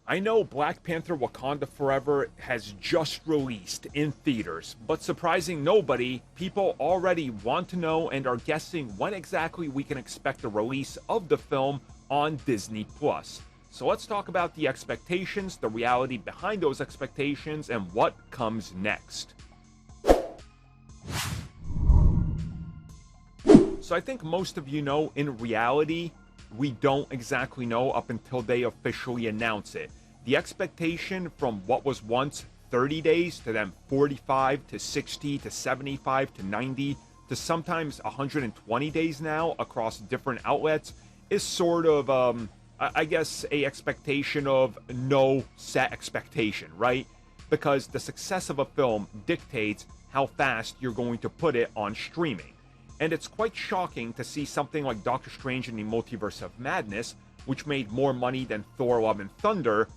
I know Black Panther Wakanda Forever has just released in theaters, but surprising nobody, people already want to know and are guessing when exactly we can expect the release of the film on Disney+. So let's talk about the expectations, the reality behind those expectations, and what comes next. So I think most of you know, in reality, we don't exactly know up until they officially announce it. The expectation from what was once 30 days to then 45 to 60 to 75 to 90 to sometimes 120 days now across different outlets is sort of, I guess, a expectation of no set expectation, right? Because the success of a film dictates how fast you're going to put it on streaming. And it's quite shocking to see something like Doctor Strange in the Multiverse of Madness, which made more money than Thor: Love and Thunder,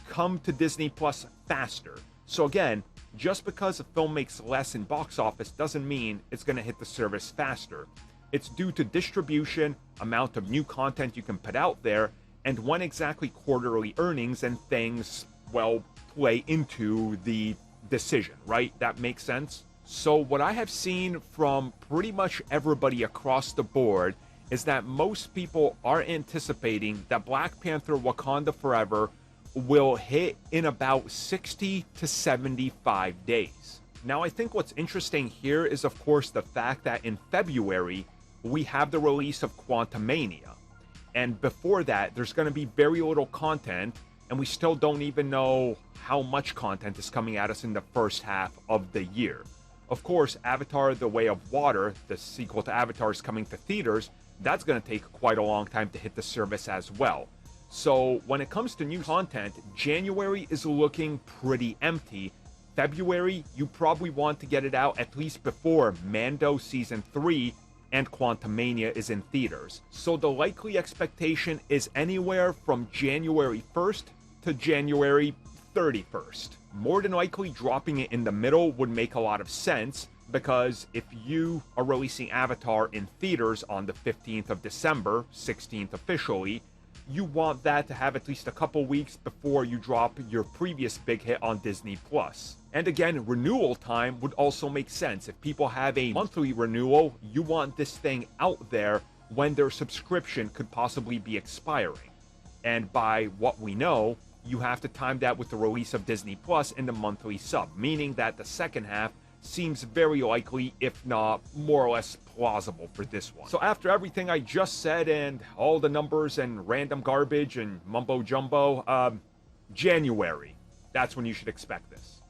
come to Disney Plus faster. So again, just because a film makes less in box office doesn't mean it's going to hit the service faster. It's due to distribution, amount of new content you can put out there, and when exactly quarterly earnings and things, well, play into the decision, right? That makes sense? So what I have seen from pretty much everybody across the board is that most people are anticipating that Black Panther Wakanda Forever will hit in about 60 to 75 days. Now, I think what's interesting here is, of course, the fact that in February, we have the release of Quantumania. And before that, there's going to be very little content, and we still don't even know how much content is coming at us in the first half of the year. Of course, Avatar: The Way of Water, the sequel to Avatar, is coming to theaters. That's going to take quite a long time to hit the service as well. So when it comes to new content, January is looking pretty empty. February, you probably want to get it out at least before Mando Season 3 and Quantumania is in theaters. So the likely expectation is anywhere from January 1st to January 31st. More than likely, dropping it in the middle would make a lot of sense, because if you are releasing Avatar in theaters on the 15th of December, 16th officially, you want that to have at least a couple weeks before you drop your previous big hit on Disney+. And again, renewal time would also make sense. If people have a monthly renewal, you want this thing out there when their subscription could possibly be expiring. And by what we know, you have to time that with the release of Disney Plus in the monthly sub, meaning that the second half seems very likely, if not more or less plausible for this one. So after everything I just said and all the numbers and random garbage and mumbo jumbo, January, that's when you should expect this.